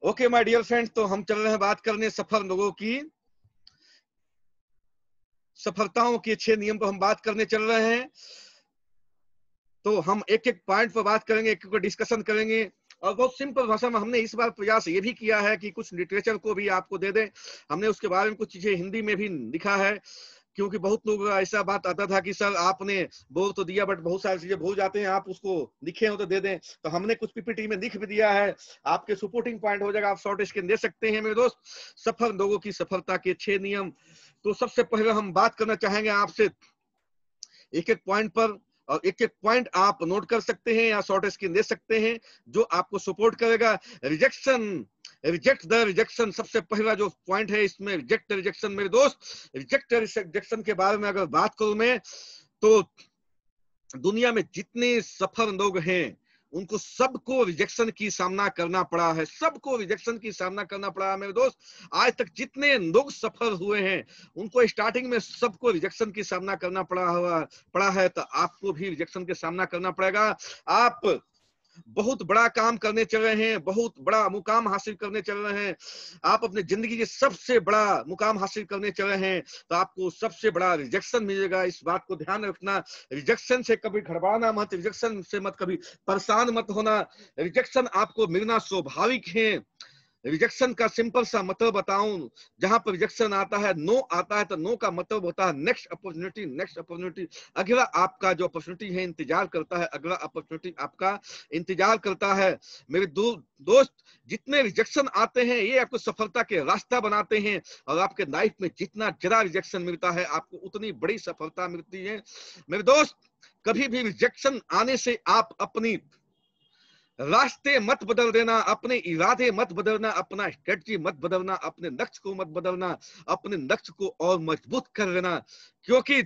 Okay my dear friends, तो हम चल रहे हैं बात करने सफल लोगों की सफलताओं के 6 नियम पर हम बात करने चल रहे हैं। तो हम एक एक पॉइंट पर बात करेंगे, एक एक डिस्कशन करेंगे और बहुत सिंपल भाषा में हमने इस बार प्रयास ये भी किया है कि कुछ लिटरेचर को भी आपको दे दें। हमने उसके बारे में कुछ चीजें हिंदी में भी लिखा है, क्योंकि बहुत लोग ऐसा बात आता था कि सर आपने बोल तो दिया बट बहुत सारी चीजें भूल जाते हैं, आप उसको लिखे हो तो दे दें। तो हमने कुछ पीपीटी में लिख भी दिया है, आपके सपोर्टिंग पॉइंट हो जाएगा, आप शॉर्ट स्क्रीन दे सकते हैं मेरे दोस्त। सफल लोगों की सफलता के 6 नियम। तो सबसे पहले हम बात करना चाहेंगे आपसे एक एक पॉइंट पर, और एक एक पॉइंट आप नोट कर सकते हैं या शॉर्ट स्क्रीन दे सकते हैं जो आपको सपोर्ट करेगा। रिजेक्शन, रिजेक्ट द रिजेक्शन, सबसे पहला जो पॉइंट है इसमें रिजेक्ट रिजेक्शन मेरे दोस्त। रिजेक्ट रिजेक्शन के बारे में अगर बात करूं मैं, तो दुनिया में जितने सफल लोग हैं उनको सबको रिजेक्शन की सामना करना पड़ा है, सबको रिजेक्शन की सामना करना पड़ा है मेरे दोस्त। आज तक जितने लोग सफल हुए हैं उनको स्टार्टिंग में सबको रिजेक्शन की सामना करना पड़ा है, तो आपको भी रिजेक्शन के सामना करना पड़ेगा। आप बहुत बड़ा काम करने चल रहे हैं, बहुत बड़ा मुकाम हासिल करने चल रहे हैं, आप अपने जिंदगी के सबसे बड़ा मुकाम हासिल करने चल रहे हैं, तो आपको सबसे बड़ा रिजेक्शन मिलेगा। इस बात को ध्यान रखना। रिजेक्शन से कभी घबराना मत, रिजेक्शन से मत कभी परेशान मत होना। रिजेक्शन आपको मिलना स्वाभाविक है। रिजेक्शन का सिंपल सा मतलब बताऊं, जहां पर रिजेक्शन आता है, नो आता है, तो नो का मतलब होता है नेक्स्ट अपॉर्चुनिटी, नेक्स्ट अपॉर्चुनिटी। अगला आपका जो अपॉर्चुनिटी है इंतजार करता है, अगला अपॉर्चुनिटी आपका इंतजार करता है। मेरे दोस्त, जितने रिजेक्शन आते हैं ये आपको सफलता के रास्ता बनाते हैं, और आपके लाइफ में जितना ज्यादा रिजेक्शन मिलता है आपको उतनी बड़ी सफलता मिलती है मेरे दोस्त। कभी भी रिजेक्शन आने से आप अपनी रास्ते मत बदल देना, अपने इरादे मत बदलना, अपना स्ट्रेटजी मत बदलना, अपने लक्ष्य को मत बदलना, अपने लक्ष्य को और मजबूत कर लेना। क्योंकि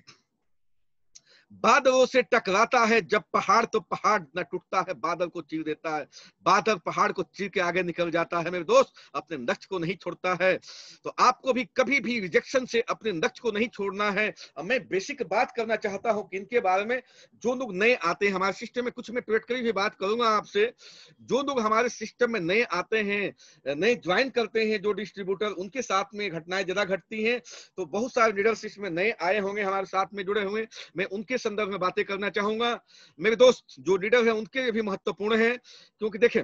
बादलों से टकराता है जब पहाड़, तो पहाड़ न टूटता है, बादल को चीर देता है। बादल पहाड़ को चीर के आगे निकल जाता है मेरे दोस्त, अपने लक्ष्य को नहीं छोड़ता है। तो आपको भी कभी भी रिजेक्शन से अपने लक्ष्य को नहीं छोड़ना है। अब मैं बेसिक बात करना चाहता हूं कि इनके बारे में, जो लोग नए आते हैं हमारे सिस्टम में, कुछ मैं प्रैक्टिकली भी बात करूंगा आपसे। जो लोग हमारे सिस्टम में नए आते हैं, नए ज्वाइन करते हैं, जो डिस्ट्रीब्यूटर, उनके साथ में घटनाएं ज्यादा घटती हैं। तो बहुत सारे लीडरशिप में नए आए होंगे, हमारे साथ में जुड़े हुए, मैं उनके संदर्भ में बातें करना चाहूंगा। मेरे दोस्त जो लीडर है उनके लिए भी महत्वपूर्ण है, क्योंकि देखें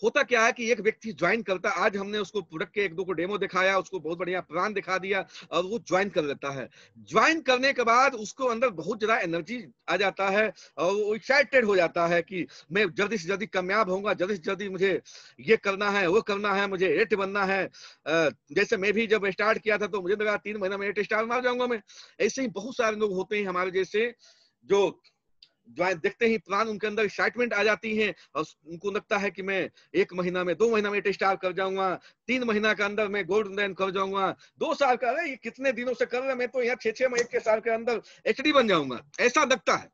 होता क्या है कि एक व्यक्ति ज्वाइन करता है, आज हमने उसको प्रोडक्ट के एक दो को डेमो दिखाया, उसको बहुत बढ़िया प्लान दिखा दिया और वो ज्वाइन कर लेता है। ज्वाइन करने के बाद उसको अंदर बहुत ज्यादा एनर्जी आ जाता है और वो एक्साइटेड हो जाता है कि मैं जल्दी से जल्दी कामयाब होऊंगा, जल्दी से जल्दी मुझे ये करना है, वो करना है, मुझे एट बनना है। जैसे मैं भी जब स्टार्ट किया था तो मुझे लगा 3 महीना में 8 स्टार मार जाऊंगा मैं। ऐसे ही बहुत सारे लोग होते हैं हमारे जैसे, जो देखते ही प्लान उनके अंदर एक्साइटमेंट आ जाती है और उनको लगता है कि मैं 1 महीना में 2 महीना में 8 स्टार कर जाऊंगा, 3 महीना के अंदर मैं गोल्ड मैन कर जाऊंगा, 2 साल का, अरे ये कितने दिनों से कर रहे हैं, मैं तो यहाँ 6-6 के साल के अंदर एचडी बन जाऊंगा, ऐसा लगता है।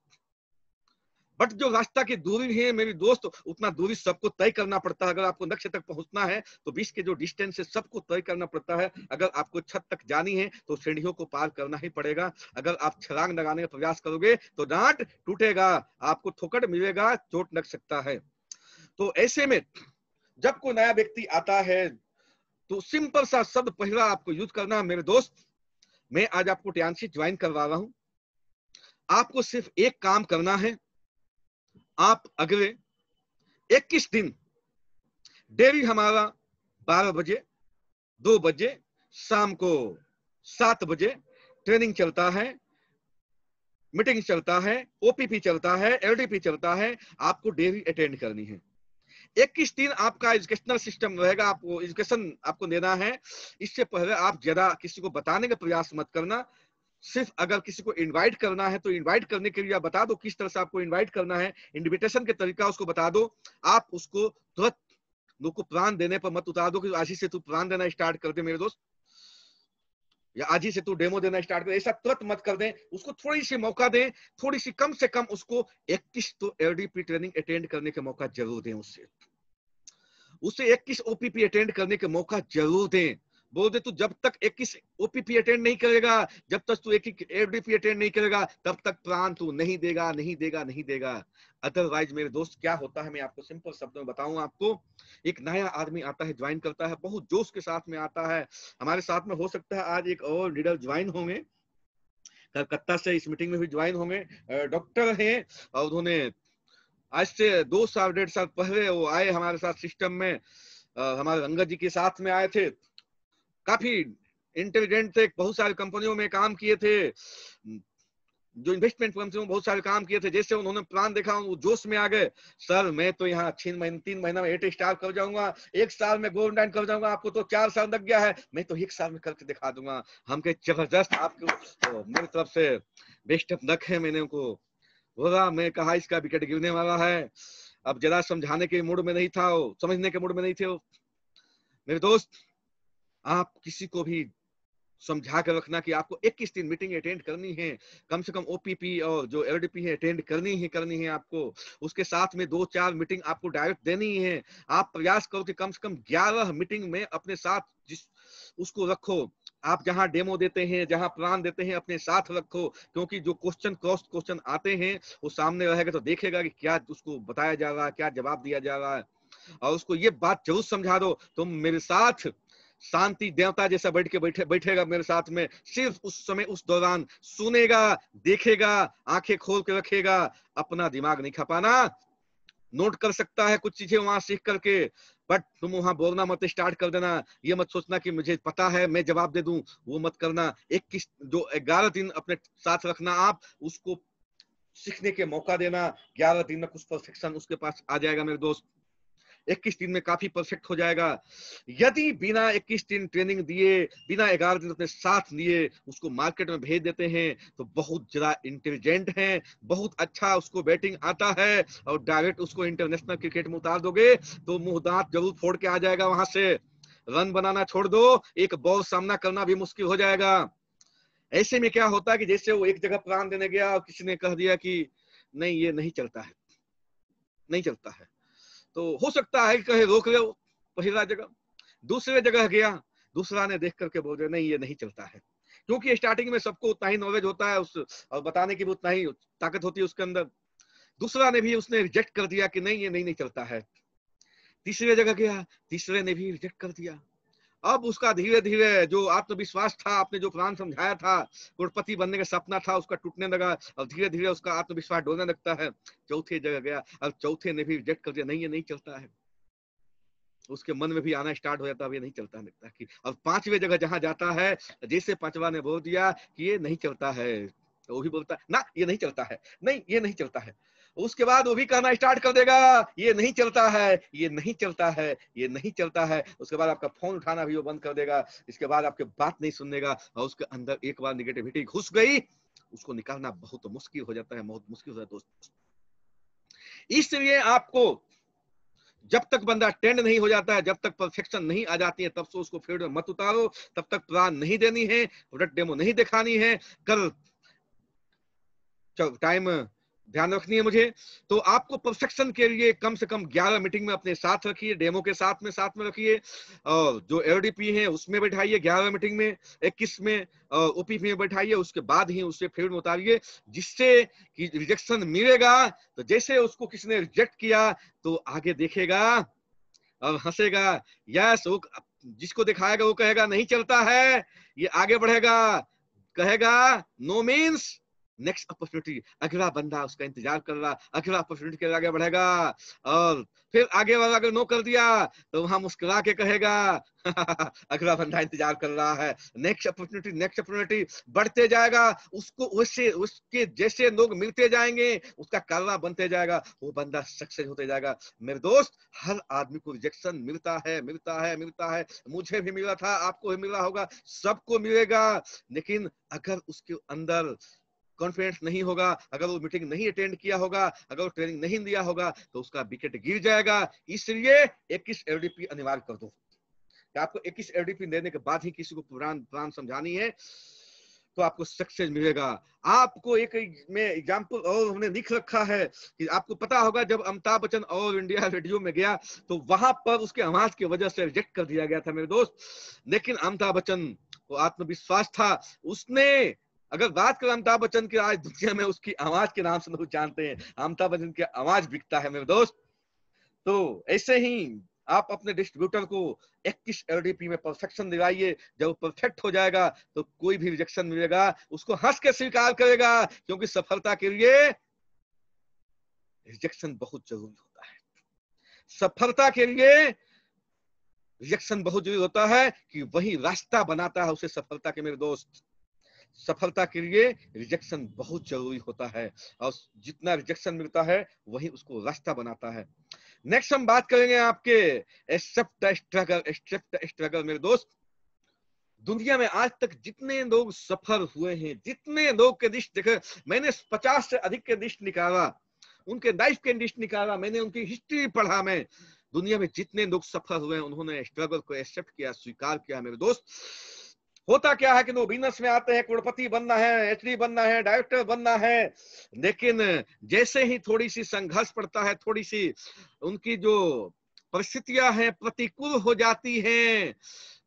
बट जो रास्ता की दूरी है मेरी दोस्त, उतना दूरी सबको तय करना पड़ता है। अगर आपको लक्ष्य तक पहुंचना है तो बीच के जो डिस्टेंस है सबको तय करना पड़ता है। अगर आपको छत तक जानी है तो सीढ़ियों को पार करना ही पड़ेगा। अगर आप छलांग लगाने का प्रयास करोगे तो डांट टूटेगा, आपको ठोकर मिलेगा, चोट लग सकता है। तो ऐसे में जब कोई नया व्यक्ति आता है तो सिंपल सा शब्द पहला आपको यूज करना है मेरे दोस्त। मैं आज आपको टियांशी ज्वाइन करवा रहा हूं, आपको सिर्फ एक काम करना है। आप अगले 21 दिन डेली हमारा 12 बजे, 2 बजे, शाम को 7 बजे ट्रेनिंग चलता है, मीटिंग चलता है, ओपीपी चलता है, एलडीपी चलता है, आपको डेली अटेंड करनी है। 21 दिन आपका एजुकेशनल सिस्टम रहेगा, आपको एजुकेशन आपको देना है। इससे पहले आप ज्यादा किसी को बताने का प्रयास मत करना। सिर्फ अगर किसी को इनवाइट करना है तो इनवाइट करने के लिए आप बता दो किस तरह से आपको इनवाइट करना है, इनविटेशन के तरीका उसको बता दो। आप उसको तुरंत लोग को प्लान देने पर मत उतार दो कि आज ही से तू प्लान देना स्टार्ट कर दे मेरे दोस्त, या आज ही से तू डेमो देना स्टार्ट कर दे, ऐसा तुरंत मत कर दें। उसको थोड़ी सी मौका दें, थोड़ी सी कम से कम उसको 21 तो एलडीपी ट्रेनिंग अटेंड करने का मौका जरूर दें। उससे 21 ओपीपी अटेंड करने का मौका जरूर दें। बोल दे तू जब तक 21 ओपीपी अटेंड नहीं करेगा, जब तक तू 21 एलडीपी अटेंड नहीं करेगा, तब तक प्राण तू नहीं देगा, नहीं देगा, नहीं देगा। अदरवाइज मेरे दोस्त क्या होता है, मैं आपको सिंपल शब्दों में बताऊं आपको। एक नया आदमी आता है, ज्वाइन करता है, बहुत जोश के साथ में आता है हमारे साथ में। हो सकता है आज एक और लीडर ज्वाइन होंगे कलकत्ता से, इस मीटिंग में भी ज्वाइन होंगे, डॉक्टर हैं, और उन्होंने आज से 2 साल 1.5 साल पहले वो आए हमारे साथ सिस्टम में, हमारे रंगत जी के साथ में आए थे। काफी इंटेलिजेंट थे, बहुत सारी कंपनियों में काम किए थे, जो इन्वेस्टमेंट फर्म से बहुत सारे काम किए थे। जैसे उन्होंने प्लान देखा, वो जोश में आ गए, सर मैं तो यहाँ 3 महीना में 8 स्टार कर जाऊंगा, 1 साल में गोल्ड लाइन कर जाऊंगा, आपको तो 4 साल लग गया है, मैं तो 1 साल में करके दिखा दूंगा। हम कहे जबरदस्त, आपको तो मेरी तरफ से बेस्ट ऑफ लक है। मैंने उनको बोला, मैं कहा इसका विकेट गिरने वाला है। अब जरा समझाने के मूड में नहीं था वो, समझने के मूड में नहीं थे वो। मेरे दोस्त, आप किसी को भी समझा कर रखना कि आपको 21 दिन मीटिंग अटेंड करनी है, कम से कम ओपीपी और जो एलडीपी है अटेंड करनी है आपको। उसके साथ में 2-4 मीटिंग आपको डायरेक्ट देनी है। आप प्रयास करो कि कम से कम 11 मीटिंग में अपने साथ जिस उसको रखो। आप जहां डेमो देते हैं, जहां प्लान देते हैं, अपने साथ रखो, क्योंकि जो क्रॉस क्वेश्चन आते हैं वो सामने रहेगा तो देखेगा कि क्या उसको बताया जा रहा है, क्या जवाब दिया जा रहा है। और उसको ये बात जरूर समझा दो, तुम मेरे साथ शांति देवता जैसा बैठेगा मेरे साथ में, सिर्फ उस समय उस दौरान सुनेगा, देखेगा, आंखें खोल के रखेगा, अपना दिमाग नहीं खपाना। नोट कर सकता है कुछ चीजें वहां सीख करके, बट तुम वहां बोलना मत स्टार्ट कर देना। ये मत सोचना कि मुझे पता है मैं जवाब दे दूं, वो मत करना। 21 जो 11 दिन अपने साथ रखना, आप उसको सीखने के मौका देना। 11 दिन में कुछ परफेक्शन उसके पास आ जाएगा मेरे दोस्त, 21 दिन में काफी परफेक्ट हो जाएगा। यदि बिना 21 दिन ट्रेनिंग दिए, बिना 11 दिन अपने साथ लिए उसको मार्केट में भेज देते हैं, तो बहुत ज्यादा इंटेलिजेंट है, बहुत अच्छा उसको बैटिंग आता है, और डायरेक्ट उसको इंटरनेशनल क्रिकेट में उतार दोगे तो मुंह दांत जरूर फोड़ के आ जाएगा वहां से। रन बनाना छोड़ दो, एक बॉल सामना करना भी मुश्किल हो जाएगा। ऐसे में क्या होता है कि जैसे वो एक जगह प्लान देने गया और किसी ने कह दिया कि नहीं ये नहीं चलता है, नहीं चलता है, तो हो सकता है कि कहे रोक ले पहला जगह, दूसरे जगह गया, दूसरा ने देख करके बोल दिया नहीं ये नहीं चलता है, क्योंकि स्टार्टिंग में सबको उतना ही नॉलेज होता है उस, और बताने की भी उतना ही ताकत होती है उसके अंदर। दूसरा ने भी उसने रिजेक्ट कर दिया कि नहीं ये नहीं चलता है। तीसरे जगह गया, तीसरे ने भी रिजेक्ट कर दिया। अब उसका धीरे धीरे जो आत्मविश्वास था, आपने जो प्लान समझाया था, करोड़पति बनने का सपना था, उसका टूटने लगा, और धीरे धीरे उसका आत्मविश्वास डोलने लगता है। चौथे जगह गया, अब चौथे ने भी रिजेक्ट कर दिया, नहीं ये नहीं चलता है। उसके मन में भी आना स्टार्ट हो जाता है, अब ये नहीं चलता, लगता कि अब 5वीं जगह जहां जाता है, जैसे 5वां ने बोल दिया कि ये नहीं चलता है, तो वो भी बोलता है ना ये नहीं चलता है, नहीं ये नहीं चलता है। उसके बाद वो भी कहना स्टार्ट कर देगा ये नहीं चलता है, ये नहीं चलता है, ये नहीं चलता है। उसके बाद आपका फोन उठाना भी वो बंद कर देगा, इसके बाद आपके बात नहीं सुनेगा, और उसके अंदर एक बार निगेटिविटी घुस गई, उसको निकालना बहुत मुश्किल हो जाता है, बहुत मुश्किल हो जाता है दोस्त। इसलिए आपको जब तक बंदा टेंड नहीं हो जाता है, जब तक परफेक्शन नहीं आ जाती है, तब से उसको फील्ड में मत उतारो, तब तक प्लान नहीं देनी है, प्रोडक्ट डेमो नहीं दिखानी है। कल टाइम ध्यान रखनी है मुझे। तो आपको परफेक्शन के लिए कम से कम 11 मीटिंग में अपने साथ रखिए, डेमो के साथ में रखिए, और जो एलडीपी है उसमें बैठाइए 11 मीटिंग में, 21 में ओपीपी में बैठाइए, उसके बाद ही उसे फील्ड में उतारिए, जिससे कि रिजेक्शन मिलेगा तो जैसे उसको किसी ने रिजेक्ट किया तो आगे देखेगा और हंसेगा। यस, वो जिसको दिखाएगा वो कहेगा नहीं चलता है, ये आगे बढ़ेगा, कहेगा नो मीन्स नेक्स्ट अपॉर्चुनिटी, अगला बंदा उसका इंतजार कर रहा, अगला अपॉर्चुनिटी के लिए आगे बढ़ेगा। और फिर आगे वाला अगर नो कर दिया तो वहां मुस्कुरा के कहेगा अगला बंदा इंतजार कर रहा है, नेक्स्ट अपॉर्चुनिटी, नेक्स्ट अपॉर्चुनिटी, बढ़ते जाएगा। उसको उससे उसके जैसे लोग मिलते जाएंगे, उसका कारवा बनते जाएगा, वो बंदा सक्सेस होते जाएगा। मेरे दोस्त, हर आदमी को रिजेक्शन मिलता है, मिलता है, मिलता है। मुझे भी मिला था, आपको भी मिला होगा, सबको मिलेगा। लेकिन अगर उसके अंदर कॉन्फिडेंस नहीं होगा, अगर वो मीटिंग नहीं अटेंड किया होगा, अगर वो ट्रेनिंग नहीं दिया होगा, तो उसका विकेट गिर जाएगा। इसलिए 21 एलडीपी अनिवार्य कर दो कि आपको 21 एलडीपी देने के बाद ही किसी को प्लान समझानी है। तो आपको सक्सेस मिलेगा। आपको एक में एग्जाम्पल और हमने लिख रखा है कि आपको पता होगा जब Amitabh Bachchan all India radio में गया तो वहां पर उसके आवाज की वजह से रिजेक्ट कर दिया गया था मेरे दोस्त। लेकिन अमिताभ बच्चन को आत्मविश्वास था, उसने, अगर बात करें अमिताभ बच्चन की, आज दुनिया में उसकी आवाज के नाम से लोग जानते हैं, अमिताभ बच्चन की आवाज बिकता है मेरे दोस्त। तो ऐसे ही आप अपने डिस्ट्रीब्यूटर को 21 LDP में परफेक्शन दिलाइए। जब परफेक्ट हो जाएगा तो कोई भी रिजेक्शन मिलेगा उसको हंस के स्वीकार करेगा, क्योंकि सफलता के लिए रिजेक्शन बहुत जरूरी होता है। सफलता के लिए रिजेक्शन बहुत जरूरी होता है कि वही रास्ता बनाता है उसे सफलता के मेरे दोस्त। सफलता के लिए रिजेक्शन बहुत जरूरी होता है, और जितना रिजेक्शन मिलता है वही उसको रास्ता बनाता है। नेक्स्ट हम बात करेंगे आपके accept the struggle. Accept the struggle मेरे दोस्त, दुनिया में आज तक जितने लोग सफल हुए हैं, जितने लोग के लिस्ट देखे, मैंने 50 से अधिक के लिस्ट निकाला, उनके लाइफ के लिस्ट निकाला, मैंने उनकी हिस्ट्री पढ़ा। मैं दुनिया में जितने लोग सफल हुए हैं उन्होंने स्ट्रगल को एक्सेप्ट किया, स्वीकार किया मेरे दोस्त। होता क्या है कि वो बिजनेस में आते हैं, करोड़पति बनना है, एचडी बनना है, डायरेक्टर बनना है, लेकिन जैसे ही थोड़ी सी संघर्ष पड़ता है, थोड़ी सी उनकी जो परिस्थितियां हैं प्रतिकूल हो जाती हैं,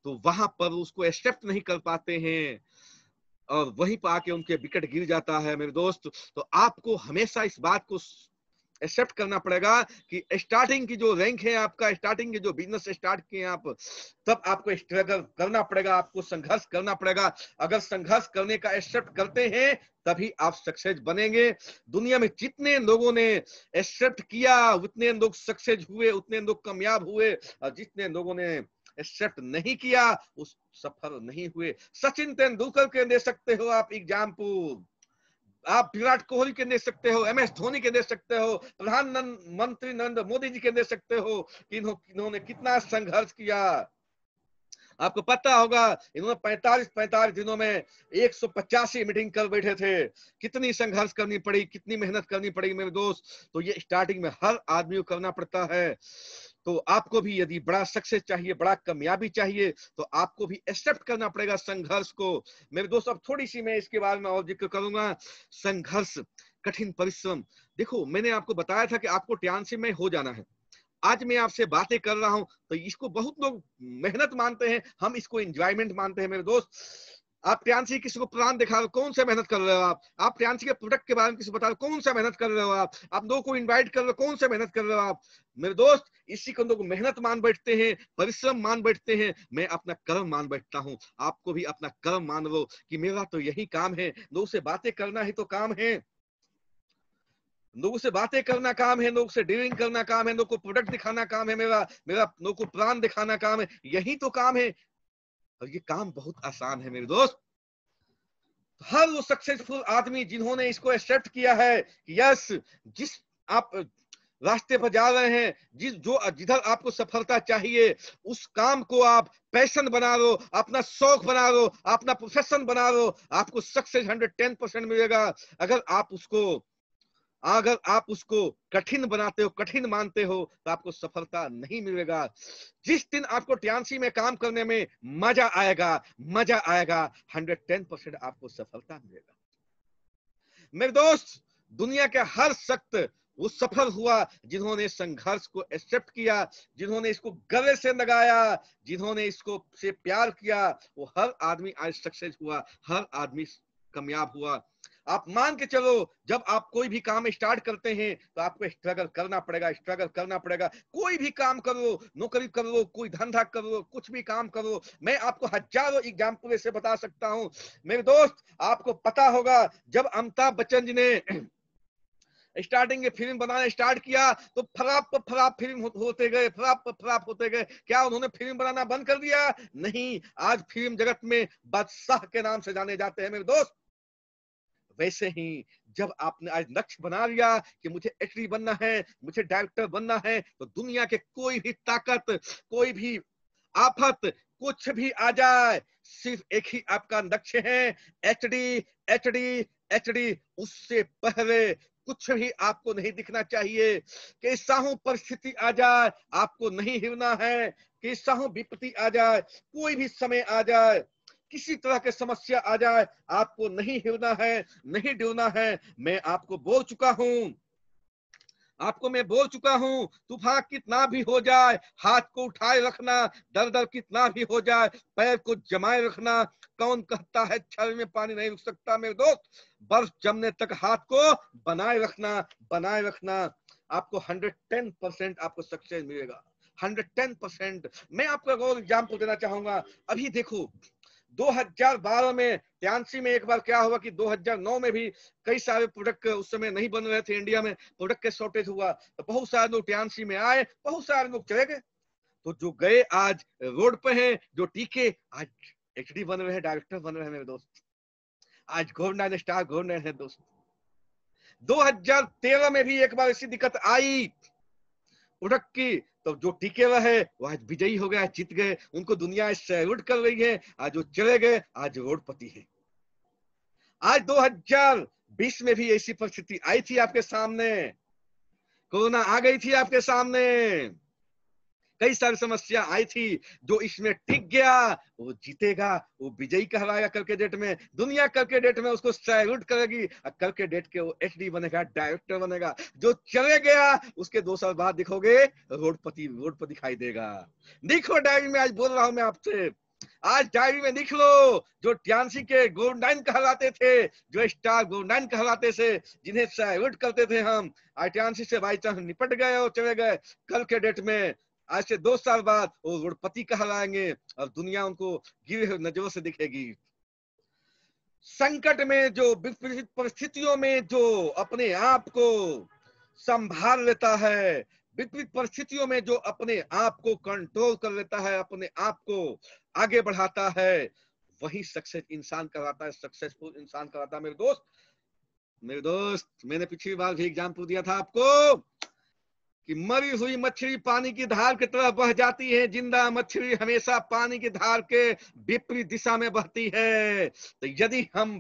तो वहां पर उसको एक्सेप्ट नहीं कर पाते हैं और वहीं पर आके उनके विकेट गिर जाता है मेरे दोस्त। तो आपको हमेशा इस बात को एक्सेप्ट करना पड़ेगा कि स्टार्टिंग की जो रैंक है आपका, स्टार्टिंग की जो बिजनेस स्टार्ट किए आप, तब आपको स्ट्रगल करना पड़ेगा, आपको संघर्ष करना पड़ेगा। अगर संघर्ष करने का एक्सेप्ट करते हैं तभी आप सक्सेस बनेंगे। दुनिया में जितने लोगों ने एक्सेप्ट किया उतने लोग सक्सेस हुए, उतने लोग कामयाब हुए, और जितने लोगों ने एक्सेप्ट नहीं किया उस सफल नहीं हुए। सचिन तेंदुलकर के दे सकते हो आप एग्जाम्पल, आप विराट कोहली के दे सकते हो, MS धोनी के दे सकते हो, प्रधानमंत्री नरेंद्र मोदी जी के दे सकते हो कि इन्होंने कितना संघर्ष किया। आपको पता होगा इन्होंने 45 दिनों में 185 मीटिंग कर बैठे थे। कितनी संघर्ष करनी पड़ी, कितनी मेहनत करनी पड़ी मेरे दोस्त। तो ये स्टार्टिंग में हर आदमी को करना पड़ता है। तो आपको भी यदि बड़ा सक्सेस चाहिए, बड़ा कामयाबी चाहिए, तो आपको भी एक्सेप्ट करना पड़ेगा संघर्ष को मेरे दोस्त। अब थोड़ी सी मैं इसके बारे में और जिक्र करूंगा। संघर्ष, कठिन परिश्रम। देखो मैंने आपको बताया था कि आपको टियानसी में हो जाना है। आज मैं आपसे बातें कर रहा हूं तो इसको बहुत लोग मेहनत मानते हैं, हम इसको एंजॉयमेंट मानते हैं मेरे दोस्त। आप प्रियांशी किसी को प्लान दिखा रहे हो, कौन सा मेहनत कर रहे हो आप प्रियांशी के प्रोडक्ट के बारे में किसी बता रहे हो, कौन सा मेहनत कर रहे हो आप लोगों को इनवाइट कर रहे हो, कौन सा मेहनत कर रहे हो आप मेरे दोस्त। इसी को लोग मेहनत मान बैठते हैं, परिश्रम मान बैठते हैं। मैं अपना कर्म मान बैठता हूं, आपको भी अपना कर्म मान लो कि मेरा तो यही काम है, लोगों से बातें करना ही तो काम है, लोगों से बातें करना काम है, लोगों से डीलिंग करना काम है, लोगों को प्रोडक्ट दिखाना काम है, मेरा मेरा लोगों को प्लान दिखाना काम है, यही तो काम है। और ये काम बहुत आसान है मेरे दोस्त। हर वो सक्सेसफुल आदमी जिन्होंने इसको एक्सेप्ट किया है कि यस, जिस आप रास्ते पर जा रहे हैं, जिधर आपको सफलता चाहिए, उस काम को आप पैशन बना लो, अपना शौक बना लो, अपना प्रोफेशन बना लो, आपको सक्सेस 110% मिलेगा। अगर आप उसको कठिन बनाते हो, कठिन मानते हो, तो आपको सफलता नहीं मिलेगा। जिस दिन आपको टियानसी में काम करने में मजा आएगा, 110% आपको सफलता मिलेगा मेरे दोस्त। दुनिया के हर सख्त वो सफल हुआ जिन्होंने संघर्ष को एक्सेप्ट किया, जिन्होंने इसको गले से लगाया, जिन्होंने इसको से प्यार किया, वो हर आदमी आज सक्सेस हुआ, हर आदमी कामयाब हुआ। आप मान के चलो, जब आप कोई भी काम स्टार्ट करते हैं तो आपको स्ट्रगल करना पड़ेगा, स्ट्रगल करना पड़ेगा। कोई भी काम करो, नौकरी करो, कोई धंधा करो, कुछ भी काम करो, मैं आपको हजारों एग्जाम्पल ऐसे बता सकता हूं मेरे दोस्त। आपको पता होगा जब अमिताभ बच्चन जी ने स्टार्टिंग में फिल्म बनाना स्टार्ट किया तो फराब फिल्म होते गए, फराब होते गए। क्या उन्होंने फिल्म बनाना बंद कर दिया? नहीं, आज फिल्म जगत में बादशाह के नाम से जाने जाते हैं मेरे दोस्त। वैसे ही जब आपने आज लक्ष्य बना लिया कि मुझे एक्टर बनना है, मुझे डायरेक्टर बनना है, तो दुनिया के कोई भी ताकत, कोई भी आफत, कुछ भी आ जाए, सिर्फ एक ही आपका लक्ष्य है, एचडी एचडी एचडी। उससे पहले कुछ भी आपको नहीं दिखना चाहिए। कैसा हूं परिस्थिति आ जाए, आपको नहीं हिलना है। कैसा हूं विपत्ति आ जाए, कोई भी समय आ जाए, किसी तरह की समस्या आ जाए, आपको नहीं हिलना है, नहीं डरना है। मैं आपको बोल चुका हूं, आपको मैं बोल चुका हूं, तूफान कितना भी हो जाए, हाथ को उठाए रखना, दर दर कितना भी हो जाए, पैर को जमाए रखना। कौन कहता है छल में पानी नहीं रुक सकता? मेरे दोस्त, बर्फ जमने तक हाथ को बनाए रखना, बनाए रखना। आपको 110% आपको सक्सेस मिलेगा, 110%। मैं आपको एक और एग्जाम्पल देना चाहूंगा। अभी देखो 2012 में ट्यांसी में एक बार क्या हुआ कि 2009 में भी कई सारे प्रोडक्ट उस समय नहीं बन रहे थे इंडिया में, प्रोडक्ट के शॉर्टेज हुआ, तो बहुत सारे लोग ट्यांसी में आए, बहुत सारे लोग चले गए। तो जो गए आज रोड पे हैं, जो टीके आज एचडी बन रहे हैं, डायरेक्टर बन रहे हैं मेरे दोस्त, आज गोल्डन स्टार गोल्डन है दोस्त। 2013 में भी एक बार ऐसी दिक्कत आई प्रोडक्ट की, तो जो टिके रहे वो आज विजयी हो गया, जीत गए, उनको दुनिया सैल्यूट कर रही है। आज वो चले गए, आज रोडपति है। आज 2020 में भी ऐसी परिस्थिति आई थी आपके सामने, कोरोना आ गई थी आपके सामने, कई सारी समस्या आई थी। जो इसमें टिक गया वो जीतेगा, वो विजयी कहलाएगा। कल के डेट में दुनिया कल के डेट में उसको सैल्यूट करेगी, और कल के डेट के वो एचडी बनेगा, डायरेक्टर बनेगा। जो चले गया उसके 2 साल बाद दिखोगे रोडपति, रोड पर दिखाई देगा। देखो डायरी में आज बोल रहा हूं मैं आपसे, आज डायरी में लिख लो, जो ट्यांसी के गोल्डन कहलाते थे, जो स्टार गोल्डन कहलाते थे, जिन्हें सैल्यूट करते थे हम, आज ट्यांसी से बाई चांस निपट गए और चले गए। कल के डेट में आज से 2 साल बाद वो रोडपति कहलाएंगे और दुनिया उनको गिरे हुए नजरों से दिखेगी। संकट में, जो विपरीत परिस्थितियों में जो अपने आप को संभाल लेता है, विपरीत परिस्थितियों में जो अपने आप को कंट्रोल कर लेता है, अपने आप को आगे बढ़ाता है, वही सक्सेस इंसान कहलाता है, सक्सेसफुल इंसान कहलाता है। मेरे दोस्त, मेरे दोस्त, मैंने पिछली बार भी एग्जाम्पल दिया था आपको कि मरी हुई मछली पानी की धार की तरफ बह जाती है, जिंदा मछली हमेशा पानी की धार के विपरीत दिशा में बहती है। तो यदि हम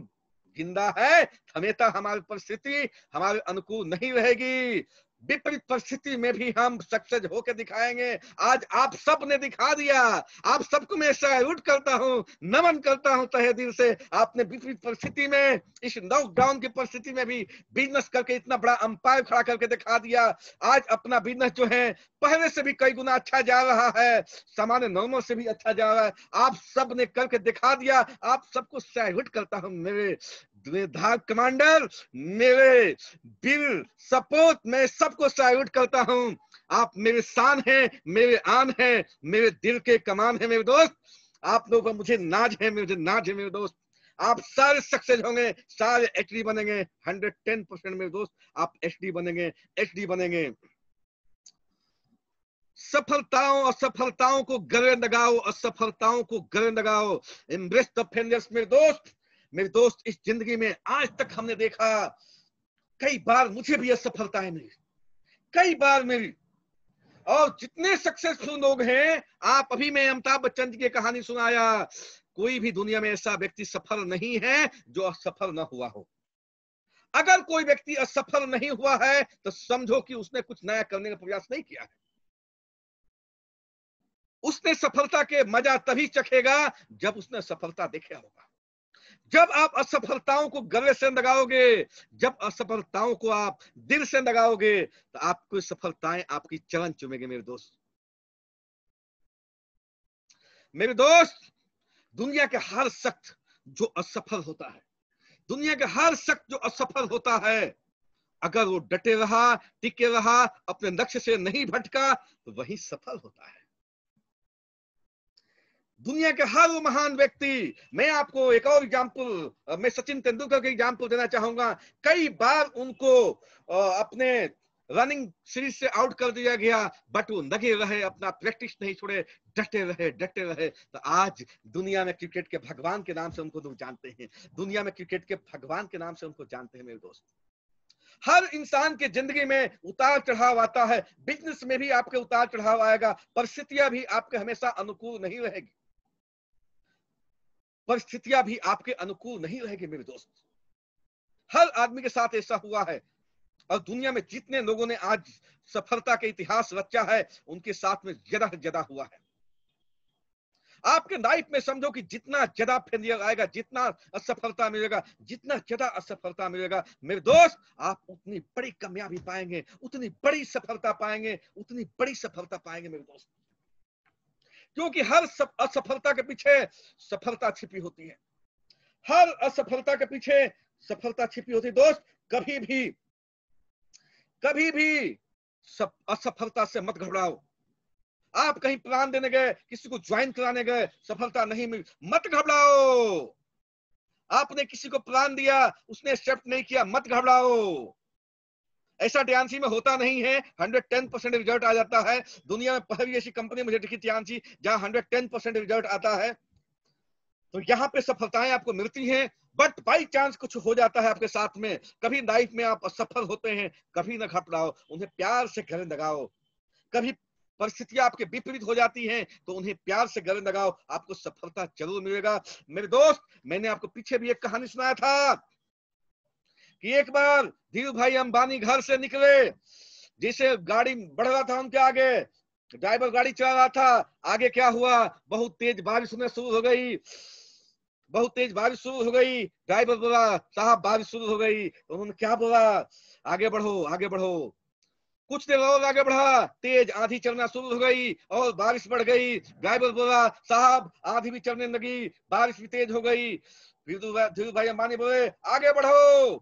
जिंदा है, हमेशा हमारी परिस्थिति हमारे अनुकूल नहीं रहेगी, विपरीत परिस्थिति में भी हम सक्सेस होकर दिखाएंगे। आज आप सब ने दिखा दिया, आप सबको मैं सैल्यूट करता हूं, नमन करता हूं तहे दिल से। आपने विपरीत परिस्थिति में, इस लॉकडाउन की परिस्थिति में भी बिजनेस करके इतना बड़ा अंपायर खड़ा करके दिखा दिया। आज अपना बिजनेस जो है पहले से भी कई गुना अच्छा जा रहा है, सामान्य नॉर्मल से भी अच्छा जा रहा है। आप सब ने करके दिखा दिया, आप सबको सैल्यूट करता हूं मेरे धाक कमांडर, मेरे दिल सपोर्ट, मैं सबको सैल्यूट करता हूं। आप मेरे शान हैं, मेरे आन हैं, मेरे दिल के कमान है मेरे दोस्त। आप लोगों पर मुझे नाज है, मुझे नाज है मेरे दोस्त। आप सारे सक्सेस होंगे, सारे एचडी बनेंगे, 110% मेरे दोस्त। आप एचडी बनेंगे, एचडी बनेंगे। सफलताओं असफलताओं को गले लगाओ, असफलताओं को गले लगाओ। एम्ब्रेस द फेलियर्स मेरे दोस्त। मेरे दोस्त, इस जिंदगी में आज तक हमने देखा, कई बार मुझे भी असफलताएं मिली, कई बार मिली। और जितने सक्सेसफुल लोग हैं, आप अभी मैं अमिताभ बच्चन जी की कहानी सुनाया, कोई भी दुनिया में ऐसा व्यक्ति सफल नहीं है जो असफल ना हुआ हो। अगर कोई व्यक्ति असफल नहीं हुआ है तो समझो कि उसने कुछ नया करने का प्रयास नहीं किया है। उसने सफलता के मजा तभी चखेगा जब उसने सफलता देखा होगा। जब आप असफलताओं को गले से लगाओगे, जब असफलताओं को आप दिल से लगाओगे, तो आपको सफलताएं आपकी चरण चूमेंगे मेरे दोस्त। मेरे दोस्त, दुनिया के हर शख्स जो असफल होता है, दुनिया के हर शख्स जो असफल होता है, अगर वो डटे रहा, टिके रहा, अपने लक्ष्य से नहीं भटका, तो वही सफल होता है। दुनिया के हर वो महान व्यक्ति, मैं आपको एक और एग्जाम्पल, मैं सचिन तेंदुलकर का एग्जाम्पल देना चाहूंगा। कई बार उनको अपने रनिंग सीरीज से आउट कर दिया गया, बट वो लगे रहे, अपना प्रैक्टिस नहीं छोड़े, डटे रहे, डटे रहे। तो आज दुनिया में क्रिकेट के भगवान के नाम से उनको लोग जानते हैं, दुनिया में क्रिकेट के भगवान के नाम से उनको जानते हैं मेरे दोस्त। हर इंसान के जिंदगी में उतार चढ़ाव आता है, बिजनेस में भी आपके उतार चढ़ाव आएगा, परिस्थितियां भी आपके हमेशा अनुकूल नहीं रहेगी, परिस्थितियां भी आपके अनुकूल नहीं रहेगी मेरे दोस्त। हर आदमी के साथ ऐसा हुआ है, और दुनिया में जितने लोगों ने आज सफलता के इतिहास रचा है, उनके साथ में ज्यादा से ज्यादा हुआ है। आपके लाइफ में समझो कि जितना ज्यादा फेलियर आएगा, जितना असफलता मिलेगा, जितना ज्यादा असफलता मिलेगा मेरे दोस्त, आप उतनी बड़ी कामयाबी पाएंगे, उतनी बड़ी सफलता पाएंगे, उतनी बड़ी सफलता पाएंगे मेरे दोस्त। क्योंकि हर असफलता के पीछे सफलता छिपी होती है, हर असफलता के पीछे सफलता छिपी होती है। दोस्त, कभी भी असफलता से मत घबराओ। आप कहीं प्लान देने गए, किसी को ज्वाइन कराने गए, सफलता नहीं मिली, मत घबराओ। आपने किसी को प्लान दिया, उसने एक्सेप्ट नहीं किया, मत घबराओ। ऐसा टीएनसी में होता नहीं है 110% रिजल्ट आ जाता है। दुनिया में पहली ऐसी कंपनी मुझे दिखी टीएनसी जहां 110% रिजल्ट आता है। तो यहाँ पे सफलताएं आपको मिलती हैं, बट बाई चांस कुछ हो जाता है आपके साथ में, कभी लाइफ में आप असफल होते हैं, कभी न घबराओ, उन्हें प्यार से गले लगाओ। कभी परिस्थितियां आपके विपरीत हो जाती हैं तो उन्हें प्यार से गले लगाओ, आपको सफलता जरूर मिलेगा। मेरे दोस्त, मैंने आपको पीछे भी एक कहानी सुनाया था कि एक बार धीरू भाई अंबानी घर से निकले, जिसे गाड़ी बढ़ रहा था उनके आगे, ड्राइवर गाड़ी चला रहा था। आगे क्या हुआ, बहुत तेज बारिश होने शुरू हो गई, बहुत तेज बारिश शुरू हो गई। ड्राइवर बोला, साहब बारिश शुरू हो गई। तो उन्होंने क्या बोला, आगे बढ़ो आगे बढ़ो। कुछ देर और आगे बढ़ा, तेज आंधी चलना शुरू हो गई और बारिश बढ़ गई। ड्राइवर बोला, साहब आंधी भी चलने लगी, बारिश भी तेज हो गई। धीरू भाई अंबानी बोले, आगे बढ़ो।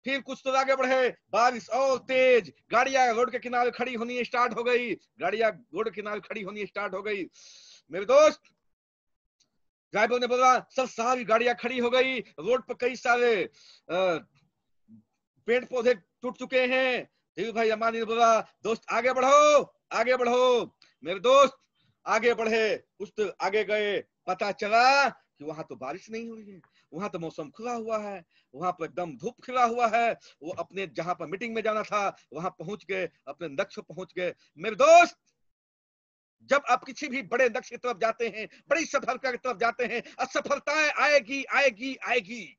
फिर कुछ तो आगे बढ़े, बारिश और तेज, गाड़ियां रोड के किनारे खड़ी होनी स्टार्ट हो गई, गाड़ियां रोड के किनारे खड़ी होनी स्टार्ट हो गई। मेरे दोस्त, ड्राइवर ने बोला, सर सारी गाड़ियां खड़ी हो गई, रोड पर कई सारे पेड़ पौधे टूट चुके हैं। धीरू भाई अंबानी ने बोला, दोस्त आगे बढ़ो आगे बढ़ो। मेरे दोस्त आगे बढ़े, कुछ तो आगे गए, पता चला कि वहां तो बारिश नहीं हुई है, वहां तो मौसम खुला हुआ है, वहां पर एकदम धूप खिला हुआ है। वो अपने जहां पर मीटिंग में जाना था वहां पहुंच गए, अपने लक्ष्य पहुंच गए। मेरे दोस्त, जब आप किसी भी बड़े लक्ष्य की तरफ जाते हैं, बड़ी सफलता की तरफ जाते हैं, असफलताएं आएगी आएगी आएगी,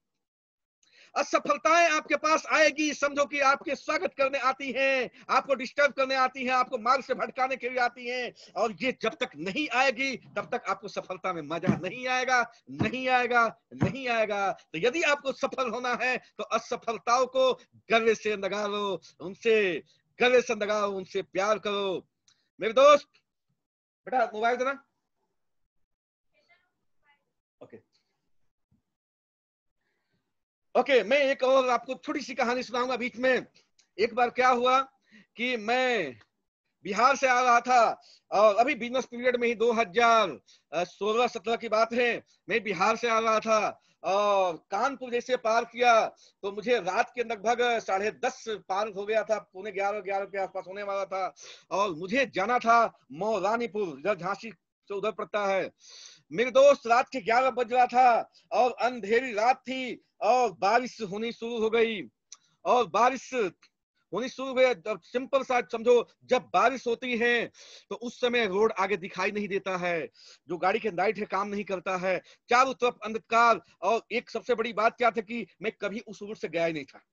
असफलताएं आपके पास आएगी। समझो कि आपके स्वागत करने आती हैं, आपको डिस्टर्ब करने आती हैं, आपको मार्ग से भटकाने के लिए आती हैं। और ये जब तक नहीं आएगी तब तक आपको सफलता में मजा नहीं आएगा, नहीं आएगा, नहीं आएगा। तो यदि आपको सफल होना है तो असफलताओं को गले से लगा लो, उनसे गले से लगाओ, उनसे प्यार करो। मेरे दोस्त, बेटा मोबाइल देना। ओके ओके, मैं एक और आपको छोटी सी कहानी सुनाऊंगा बीच में। एक बार क्या हुआ कि मैं बिहार से आ रहा था, और अभी बिजनेस पीरियड में ही 2016-17 की बात है, मैं बिहार से आ रहा था। और कानपुर जैसे पार किया तो मुझे रात के लगभग 10:30 पार हो गया था, 11:45 के आसपास होने वाला था। और मुझे जाना था मौलानीपुर, इधर झांसी से उधर पड़ता है। मेरे दोस्त, रात के 11 बज रहा था और अंधेरी रात थी और बारिश होनी शुरू हो गई। और बारिश होनी शुरू हुई, अब सिंपल सा समझो, जब बारिश होती है तो उस समय रोड आगे दिखाई नहीं देता है, जो गाड़ी के लाइट है काम नहीं करता है, चारों तरफ अंधकार। और एक सबसे बड़ी बात क्या थी कि मैं कभी उस रूट से गया ही नहीं था।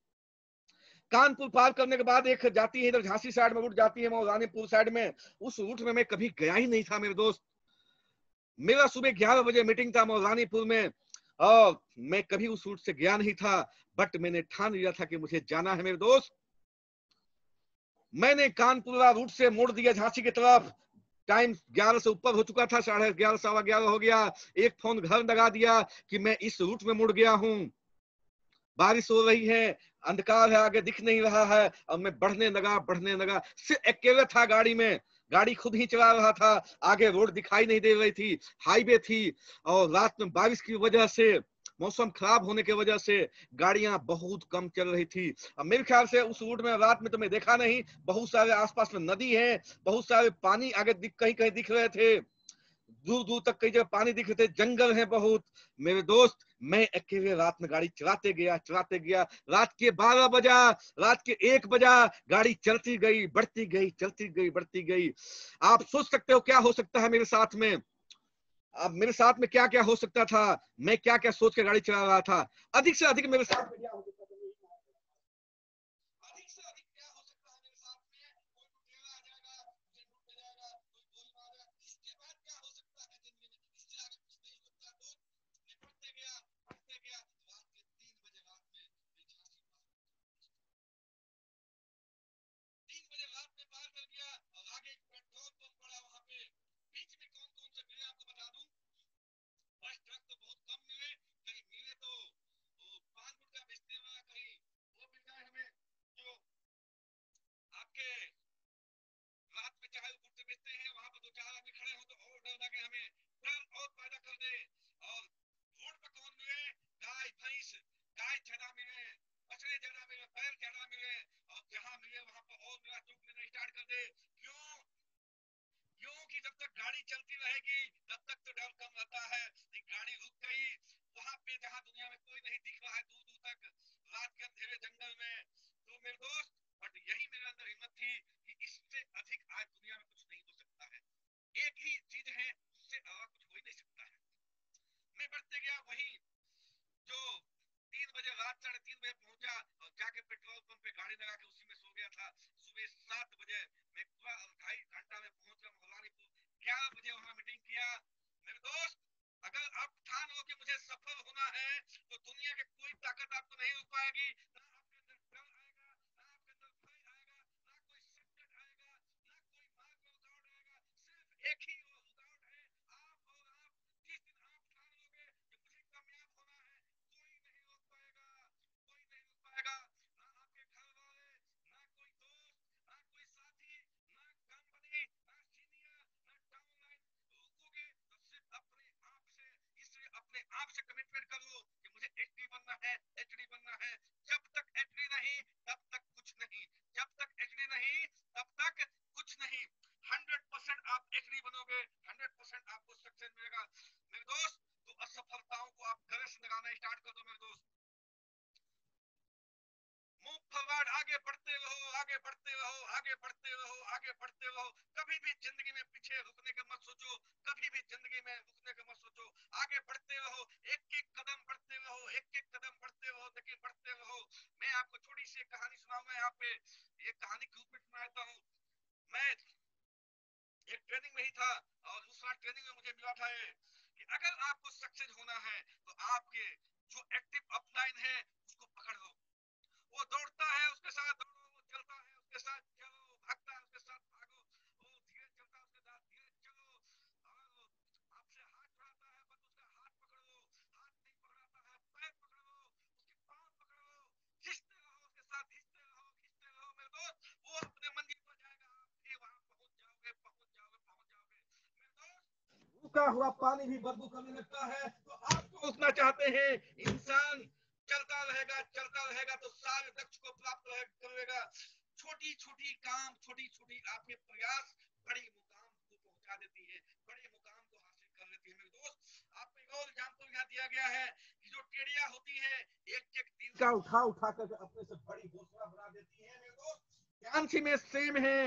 कानपुर पार करने के बाद एक जाती है इधर झांसी साइड में रूट जाती है, मौलानीपुर साइड में, उस रूट में मैं कभी गया ही नहीं था मेरे दोस्त। मेरा सुबह 11 बजे मीटिंग था मौलानीपुर में, और मैं कभी उस रूट से गया नहीं था, बट मैंने ठान लिया था कि मुझे जाना है मेरे दोस्त। मैंने कानपुर रूट से मोड़ दिया झांसी की तरफ। टाइम 11 से ऊपर हो चुका था, 11:30 11:15 हो गया। एक फोन घर लगा दिया कि मैं इस रूट में मुड़ गया हूँ, बारिश हो रही है, अंधकार है, आगे दिख नहीं रहा है। और मैं बढ़ने लगा, सिर्फ अकेले था गाड़ी में, गाड़ी खुद ही चला रहा था, आगे रोड दिखाई नहीं दे रही थी, हाईवे थी। और रात में बारिश की वजह से, मौसम खराब होने की वजह से गाड़ियां बहुत कम चल रही थी। अब मेरे ख्याल से उस रूट में रात में तो मैं देखा नहीं, बहुत सारे आसपास में नदी है, बहुत सारे पानी आगे कहीं कहीं दिख रहे थे, दूर दूर तक कई जगह पानी दिख रहे थे, जंगल है बहुत। मेरे दोस्त, मैं अकेले रात में गाड़ी चलाते गया, रात के 12 बजा, रात के 1 बजा, गाड़ी चलती गई, बढ़ती गई, चलती गई, बढ़ती गई। आप सोच सकते हो क्या हो सकता है मेरे साथ में। अब मेरे साथ में क्या क्या हो सकता था, मैं क्या क्या सोच के गाड़ी चला रहा था। अधिक से अधिक मेरे साथ में क्या हो सकता था, अधिक से अधिक क्या हो सकता है मेरे साथ में, कोई लुटेरा आ जाएगा, मुझे लूट ले जाएगा, कोई गोली मारेगा। इसके बाद क्या हो सकता है जिंदगी में, ज्यादा मिले, बछड़े ज्यादा मिले, पैर ज्यादा मिले, और जहां मिले वहां पर और मेरा चूक लेना स्टार्ट कर दे। क्यों? क्योंकि जब तक गाड़ी चलती रहेगी तब तक तो डर कम रहता है। गाड़ी रुक गई वहां पे जहां दुनिया में कोई नहीं दिख रहा है दूर दूर तक, रात के अंधेरे जंगल में, तो मेरे दोस्त, बट यही मेरे अंदर हिम्मत थी कि इससे अधिक आज दुनिया में कुछ नहीं हो सकता है। एक ही चीज है, उससे और कुछ हो ही नहीं सकता है। मैं बढ़ते गया, वही जो 3 बजे, रात 3:30 बजे पहुंचा और जाके पेट्रोल पंप पे गाड़ी लगा के उसी में सो गया था। सुबह 7 बजे मैं पूरा 2.5 घंटा में पहुंच गया मौलानीपुर। 11 बजे वहां मीटिंग किया। मेरे दोस्त, अगर आप ठान लो कि मुझे सफल होना है तो दुनिया के कोई ताकत आपको नहीं रोक पाएगी। ना आपके अंदर डर आएगा, ना आपके अंदर भय आएगा, ना कोई संकट आएगा, ना कोई मार्ग में रुकावट आएगा। सिर्फ एक ही रुकावट है, आप और आप। जिस दिन आप ठान लोगे कि मुझे कामयाब होना है, कोई नहीं रोक पाएगा, कोई नहीं रोक पाएगा। ना आपके घर वाले, ना कोई दोस्त, ना कोई साथी, ना कंपनी, ना सीनियर, ना डाउनलाइन। रुकोगे तो सिर्फ अपने आप से। इसलिए अपने आप से कमिटमेंट करो कि मुझे एचडी बनना है, एचडी बनना है। जब तक एचडी नहीं तब तक कुछ नहीं, जब तक एचडी नहीं तब तक कुछ नहीं। 100% आप एचडी बनोगे, 100% आपको सक्सेस मिलेगा। मेरे दोस्त, तो असफलताओं को आप गले से लगाना स्टार्ट कर दो मेरे दोस्त। मूव फॉरवर्ड, आगे बढ़ते रहो, आगे बढ़ते रहो, आगे बढ़ते रहो, आगे बढ़ते रहो। कभी भी जिंदगी में पीछे रुकने का मत सोचो, कभी भी जिंदगी में रुकने का मत सोचो। आगे बढ़ते रहो, एक एक कदम बढ़ते रहो, एक एक कदम बढ़ते रहो, लेकिन बढ़ते रहो। मैं आपको छोटी सी कहानी सुनाऊंगा यहाँ पे, ये कहानी के रूप में सुनाता हूँ। मैं एक ट्रेनिंग में ही था और दूसरा ट्रेनिंग में मुझे मिला था ये कि अगर आपको सक्सेस होना है तो आपके जो एक्टिव अपलाइन है उसको पकड़ लो। वो दौड़ता है उसके साथ दौड़ो, वो चलता है उसके साथ चलो, भागता है उसके साथ भागो, वो धीरे चलता है उसके साथ धीरे चलो। और वो आपसे हाथ बढ़ाता है बस उसका हाथ पकड़ लो, हाथ नहीं पकड़ाता है पैर पकड़ लो, उसके पांव पकड़ लो, खींचते रहो उसके साथ, खींचते रहो, खींचते रहो। मेरे दोस्त, वो अपने मंजिल पर जाएगा, आप भी वहां पहुंच जाओगे, पहुंच जाओगे, पहुंच जाओगे। मेरे दोस्त, रुका हुआ पानी भी बदबू करने लगता है, तो आप पहुंचना चाहते हैं, इंसान चलता रहेगा तो सारे लक्ष्य को प्राप्त करेगा। छोटी छोटी काम, छोटी छोटी आपके प्रयास बड़ी मुकाम को पहुंचा देती है, बड़े मुकाम को हासिल कर लेती है। मेरे दोस्त, आपको एक और एग्जांपल यहाँ दिया गया है कि जो टेड़ियां होती है एक एक दिन का उठा उठा कर अपने से बड़ी घोसला बना देती है। मेरे दोस्त, ध्यान से में सेम है,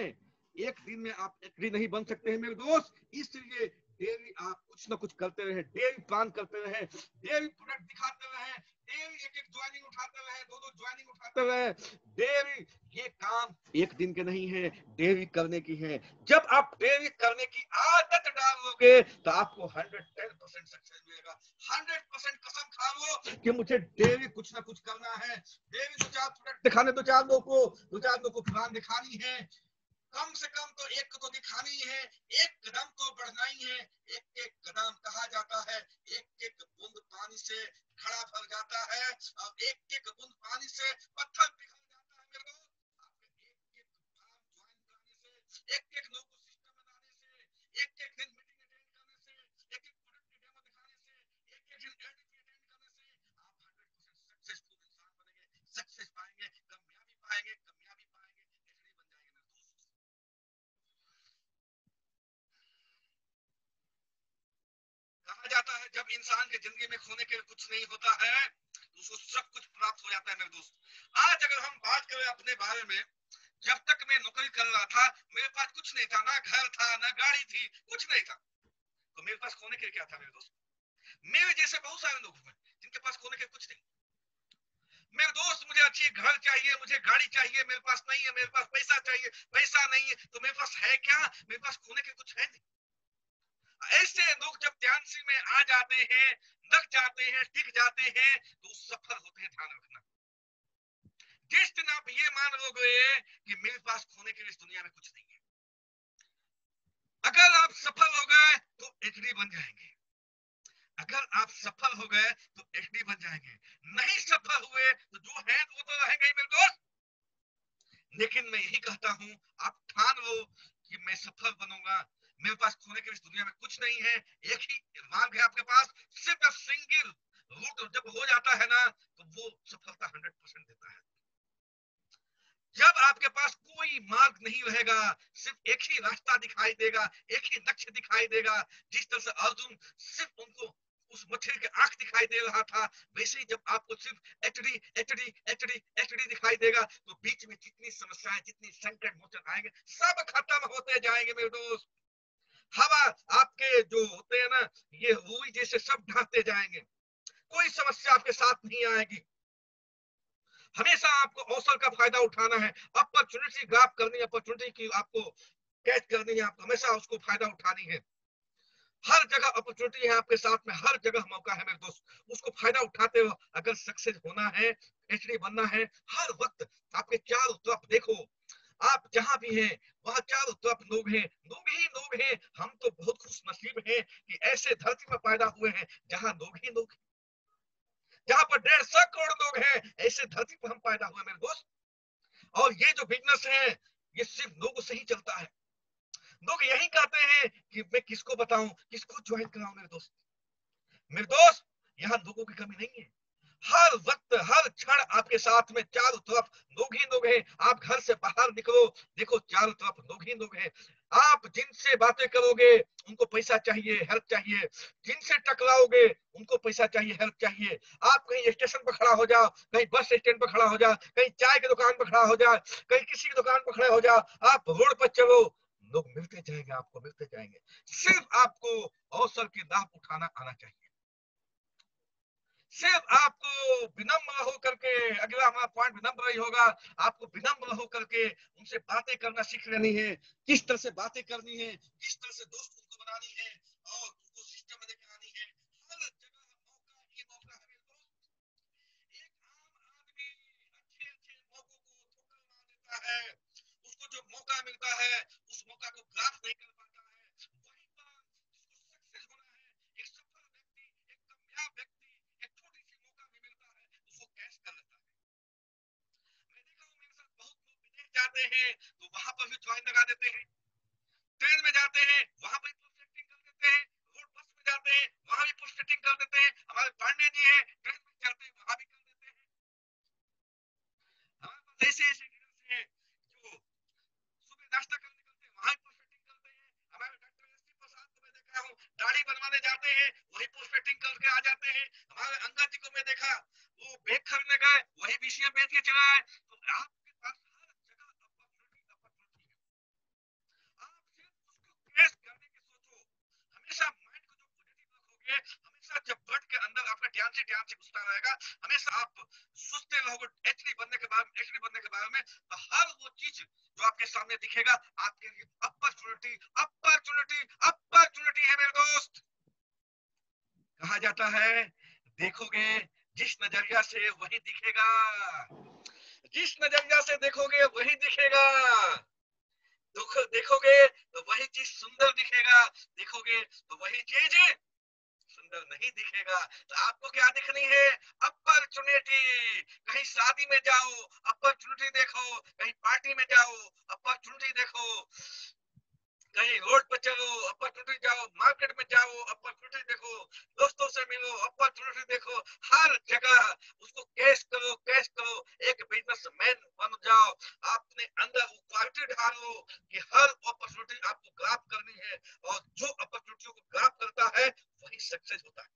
एक दिन में आप एक नहीं बन सकते हैं मेरे दोस्त। इसलिए डेली आप कुछ ना कुछ करते रहे, डेली प्लान करते रहे, डेली प्रोडक्ट दिखाते रहे, डेली एक एक ज्वाइनिंग उठाते रहे, दो ज्वाइनिंग उठाते रहे। डेली ये काम एक दिन के नहीं है, डेली करने की है। जब आप डेली करने की आदत डालोगे तो आपको 110% सक्सेस मिलेगा। 100% कसम खा लो कि मुझे डेली कुछ ना कुछ करना है, डेली 2-4 प्रोडक्ट दिखाने, 2-4 लोगों को प्लान दिखानी है। कम से कम तो एक तो दिखानी है, एक कदम तो बढ़ना ही है। एक एक कदम, कहा जाता है एक एक बूंद पानी से घड़ा भर जाता है और एक एक बूंद पानी से पत्थर पिघल जाता है। मेरे दोस्त, आपके एक एक काम ज्वाइन करने से, एक एक लोगों को सिस्टम बनाने से, एक एक दिन मीटिंग अटेंड करने से, एक एक प्रोडक्ट डेमो दिखाने से, एक एक दिन एडीपी अटेंड करने से आप 100% सक्सेसफुल इंसान बनेंगे, सक्सेस पाएंगे, कामयाबी पाएंगे, कामयाबी पाएंगे, ऐसे बन जाएंगे मेरे दोस्त। कहा जाता है जब इंसान की जिंदगी में खोने के लिए कुछ नहीं होता है तो उसको सब कुछ प्राप्त हो जाता है। मेरे दोस्त, आज अगर हम बात करें अपने बारे में, जब तक मैं नौकरी कर रहा था मेरे पास कुछ नहीं था, ना घर था, ना गाड़ी थी, कुछ नहीं था। तो मेरे पास खोने के लिए क्या था मेरे दोस्त? मेरे जैसे बहुत सारे लोग हुए जिनके पास खोने के कुछ नहीं। मेरे दोस्त, मुझे अच्छी घर चाहिए, मुझे गाड़ी चाहिए, मेरे पास नहीं है। मेरे पास पैसा चाहिए, पैसा नहीं है। तो मेरे पास है क्या? मेरे पास खोने के कुछ है नहीं। ऐसे लोग जब ध्यान से में आ जाते हैं, लग जाते हैं, टिक जाते हैं तो सफल होते हैं। ध्यान रखना, जिस दिन आप ये मान लोगे कि मेरे पास खोने के लिए इस दुनिया में कुछ नहीं है, अगर आप सफल हो गए तो एचडी बन जाएंगे। अगर आप सफल हो गए तो एचडी बन जाएंगे, नहीं सफल हुए तो जो है वो तो रहेंगे ही मेरे दोस्त। लेकिन मैं यही कहता हूं, आप ठान लो कि मैं सफल बनूंगा। मेरे पास खोने के इस दुनिया में कुछ नहीं है, एक ही मार्ग है आपके पास, सिर्फ सिंगल रूट जब हो जाता है ना तो वो सफलता 100% देता है। जब आपके पास कोई मार्ग नहीं रहेगा, सिर्फ एक ही रास्ता दिखाई देगा, एक ही लक्ष्य दिखाई देगा, जिस तरह से अर्जुन सिर्फ उनको उस मछली के आंख दिखाई दे रहा था, वैसे ही जब आपको सिर्फ एचडी एचडी एचडी एचडी दिखाई देगा तो बीच में जितनी समस्याएं, जितनी संकट मोचन आएंगे, सब खत्म होते जाएंगे मेरे दोस्त। हवा आपके जो होते हैं ना, ये रूई जैसे सब ढाते जाएंगे, कोई समस्या आपके साथ नहीं आएगी। हमेशा आपको अवसर का फायदा उठाना है, अपॉर्चुनिटी ग्रैब करनी है, अपॉर्चुनिटी की आपको कैच करनी है, आपको हमेशा उसको फायदा उठानी है। हर जगह अपॉर्चुनिटी है आपके साथ में, हर जगह मौका है मेरे दोस्त, उसको फायदा उठाते हो। अगर सक्सेस होना है, एचडी बनना है, हर वक्त आपके चारों तरफ देखो, आप जहां भी हैं वहां चारों तरफ लोग हैं, लोग ही लोग हैं। हम तो बहुत खुश नसीब हैं कि ऐसे धरती में पैदा हुए हैं जहां लोग ही लोग हैं, जहां पर 150 करोड़ लोग हैं, ऐसे धरती पर हम पैदा हुए मेरे दोस्त। और ये जो बिजनेस है ये सिर्फ लोगों से ही चलता है। लोग यही कहते हैं कि मैं किसको बताऊं, किसको ज्वाइन कराऊं मेरे दोस्त। मेरे दोस्त, यहाँ लोगों की कमी नहीं है, हर वक्त हर क्षण आपके साथ में चारों तरफ लोग ही लोग हैं। आप घर से बाहर निकलो, देखो चारों तरफ लोग ही लोग हैं। आप जिनसे बातें करोगे उनको पैसा चाहिए, हेल्प चाहिए, जिनसे टकराओगे उनको पैसा चाहिए, हेल्प चाहिए। आप कहीं स्टेशन पर खड़ा हो जाओ, कहीं बस स्टैंड पर खड़ा हो जाओ, कहीं चाय की दुकान पर खड़ा हो जाओ, कहीं किसी की दुकान पर खड़े हो जाओ, आप रोड पर चलो, लोग मिलते जाएंगे, आपको मिलते जाएंगे। सिर्फ आपको अवसर की लाभ उठाना आना चाहिए। सिर्फ आपको विनम्र होकर के, अगला हमारा पॉइंट विनम्र ही होगा, आपको विनम्र होकर के उनसे बातें करना सीख लेनी है, किस तरह से बातें करनी है, किस तरह से दोस्त उनको बनानी है और उनको सिस्टम में लेकर आनी है। हर जगह मौका ही मौका है मेरे दोस्त। एक आम आदमी अच्छे अच्छे मौकों को ठोकर मार देता है, उसको जो मौका मिलता है उस मौका को ग्रास नहीं कर पाता है। वहीं पर जिसको सक्सेस होना है, एक सफल व्यक्ति, एक कामयाब व्यक्ति, एक छोटी सी मौका भी मिलता है उसको कैच कर लेता है। मैं देखा हूँ मेरे साथ बहुत लोग विदेश जाते हैं तो वहां पर भी ज्वाइन लगा देते हैं, ट्रेन में जाते हैं वहां पर पोस्टिंग कर देते हैं, रोड बस में जाते हैं वहां भी पोस्टिंग कर देते हैं। हमारे पांडे जी हैं, ट्रेन में चलते हैं वहां भी कर देते हैं। हमारे पास ऐसे ऐसे लीडर्स हैं जो सुबह नाश्ता करने निकलते हैं वहां पोस्ट वेटिंग करते हैं। हमारे डॉक्टर एसपी प्रसाद को मैं देखा हूँ, दाढ़ी बनवाने जाते हैं वही पोस्ट वेटिंग करके आ जाते हैं। हमारे अंगद जी को मैं देखा, वो बैग खरीदने गए वही बीसीएम बेच के चला आए। तो आपके पास हर जगह अपॉर्चुनिटी अपॉर्चुनिटी है, आप सिर्फ उसको कैच करने की सोचो। हमेशा माइंड को जो पॉजिटिव रखोगे, हमेशा जब ब्लड के अंदर आपका ध्यान से घुसता रहेगा, हमेशा आप सोचते रहोगे एचडी बनने के बारे में, एचडी बनने के बारे में, तो हर वो चीज जो आपके सामने दिखेगा आपके लिए अपॉर्चुनिटी अपॉर्चुनिटी अपॉर्चुनिटी है मेरे दोस्त। कहा जाता है देखोगे जिस नजरिया से वही दिखेगा, जिस नजरिया से देखोगे वही दिखेगा। देखोगे तो वही चीज सुंदर दिखेगा, देखोगे तो वही चीज सुंदर नहीं दिखेगा। तो आपको क्या दिखनी है? अपॉर्चुनिटी। कहीं शादी में जाओ अपॉर्चुनिटी देखो, कहीं पार्टी में जाओ अपॉर्चुनिटी देखो, कहीं रोड पर चलो अपॉर्चुनिटी, जाओ मार्केट में जाओ अपॉर्चुनिटी देखो, दोस्तों से मिलो अपॉर्चुनिटी देखो, हर जगह उसको कैश करो, कैश करो। एक बिजनेसमैन बन जाओ, अपने अंदर वो क्वालिटी ढालो कि हर अपॉर्चुनिटी आपको ग्रैब करनी है, और जो अपॉर्चुनिटियों को ग्रैब करता है वही सक्सेस होता है।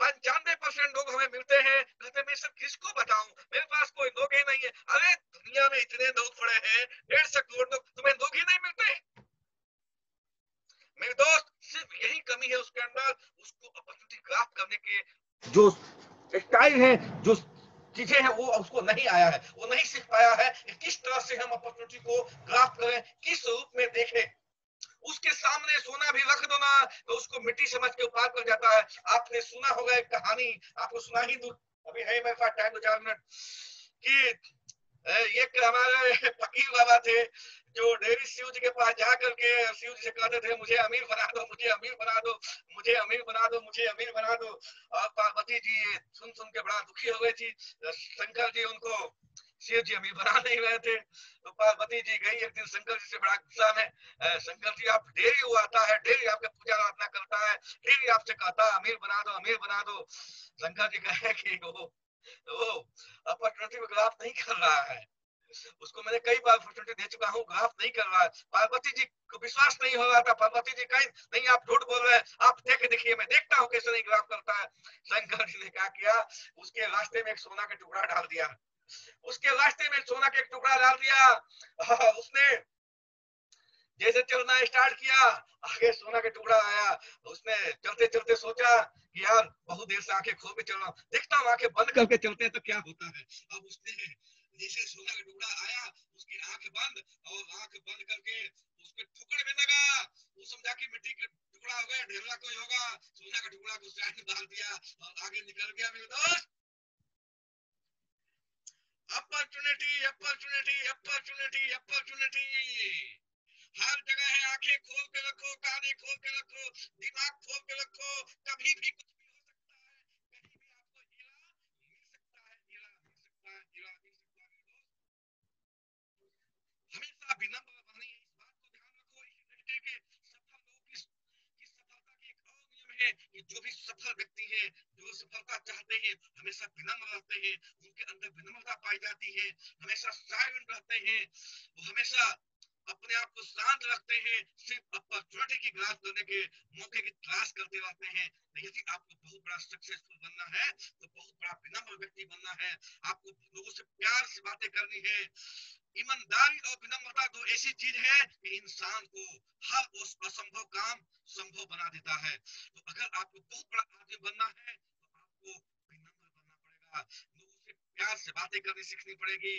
95% लोग हमें मिलते हैं, कहते मैं सब किसको बताऊं, मेरे पास कोई लोग ही नहीं है। अरे दुनिया में इतने लोग पड़े हैं, 150 करोड़ लोग, तुम्हें लोग ही नहीं मिलते। मेरे दोस्त, सिर्फ यही कमी है उसके अंदर, उसको अपॉर्चुनिटी ग्राफ करने के जो स्टाइल है, जो चीजें हैं, वो उसको नहीं आया है, वो नहीं सीख पाया है कि किस तरह से हम अपॉर्चुनिटी को ग्राफ करें, किस रूप में देखें। उसके सामने सोना भी रख दो ना तो उसको मिट्टी समझ के पार कर जाता है। आपने सुना होगा एक कहानी, आपको सुना ही दूं, अभी है मेरे पास टाइम 2-4 मिनट, कि एक हमारे फकीर बाबा थे जो डेरी शिव जी के पास जा करके शिव जी से कहते थे मुझे अमीर बना दो, मुझे अमीर बना दो, मुझे अमीर बना दो, मुझे अमीर बना दो। और पार्वती जी सुन सुन के बड़ा दुखी हो गई थी। शंकर जी उनको, शिव जी अमीर बना नहीं रहे थे, तो पार्वती जी गई एक दिन शंकर जी से बड़ा गुस्सा में, शंकर जी आप डेरी वो आता है, डेरी आपके पूजा आराधना करता है, डेरी भी आपसे कहता अमीर बना दो, अमीर बना दो, शंकर जी कहे कि वो अपॉर्चुनिटी में ग्राफ नहीं कर रहा है, उसको मैंने कई बार अपॉर्चुनिटी दे चुका हूँ, ग्राफ नहीं कर रहा है। पार्वती जी को विश्वास नहीं हो रहा था, पार्वती जी कहीं नहीं आप झूठ बोल रहे हैं, आप देख देखिए, मैं देखता हूँ कैसे नहीं ग्राफ करता है। शंकर जी ने क्या किया, उसके रास्ते में एक सोना का टुकड़ा डाल दिया, उसके रास्ते में सोना का एक टुकड़ा डाल दिया। उसने जैसे चलना स्टार्ट किया, आगे सोना का टुकड़ा आया, उसने चलते चलते सोचा कि यार बहुत देर से आंखें खोल के चल रहा हूँ, देखता हूँ आंखें बंद करके चलते हैं तो क्या होता है। अब उसने जैसे सोना का टुकड़ा आया, उसकी आंख बंद, और आंख बंद करके उसके ठुकड़े में लगा, वो समझा कि मिट्टी का टुकड़ा हो गया, ढेला कोई होगा, सोना का टुकड़ा को साइड में डाल दिया और आगे निकल गया। मेरे दोस्त, अपॉर्चुनिटी अपॉर्चुनिटी अपॉर्चुनिटी अपॉर्चुनिटी हर जगह है। आंखें खोल के रखो, काने खोल के रखो, दिमाग खोल के रखो, कभी भी कुछ भी हो सकता है, कहीं भी आपको हीरा मिल सकता है, हीरा मिल सकता है, हीरा मिल सकता है। हमेशा विनम्र बने, इस बात को ध्यान रखो। इस रिश्ते के सफल लोग की सफलता की एक और नियम है कि जो भी सफल व्यक्ति है, जो सफलता चाहते हैं, हमेशा विनम्र रहते हैं, उनके अंदर विनम्रता पाई जाती है, हमेशा साइलेंट रहते हैं, वो हमेशा अपने आप को शांत रखते हैं, सिर्फ अपॉर्चुनिटी की ग्रास करने के मौके की तलाश करते रहते हैं। यदि आपको बहुत बड़ा सक्सेसफुल बनना है तो बहुत बड़ा विनम्र व्यक्ति बनना है, आपको लोगों से प्यार से बातें करनी है। ईमानदारी और विनम्रता दो ऐसी चीज है कि इंसान को हर उस असंभव काम संभव बना देता है। तो अगर आपको बहुत बड़ा आदमी बनना है तो आपको विनम्र बनना पड़ेगा, लोगों से प्यार से बातें करनी सीखनी पड़ेगी।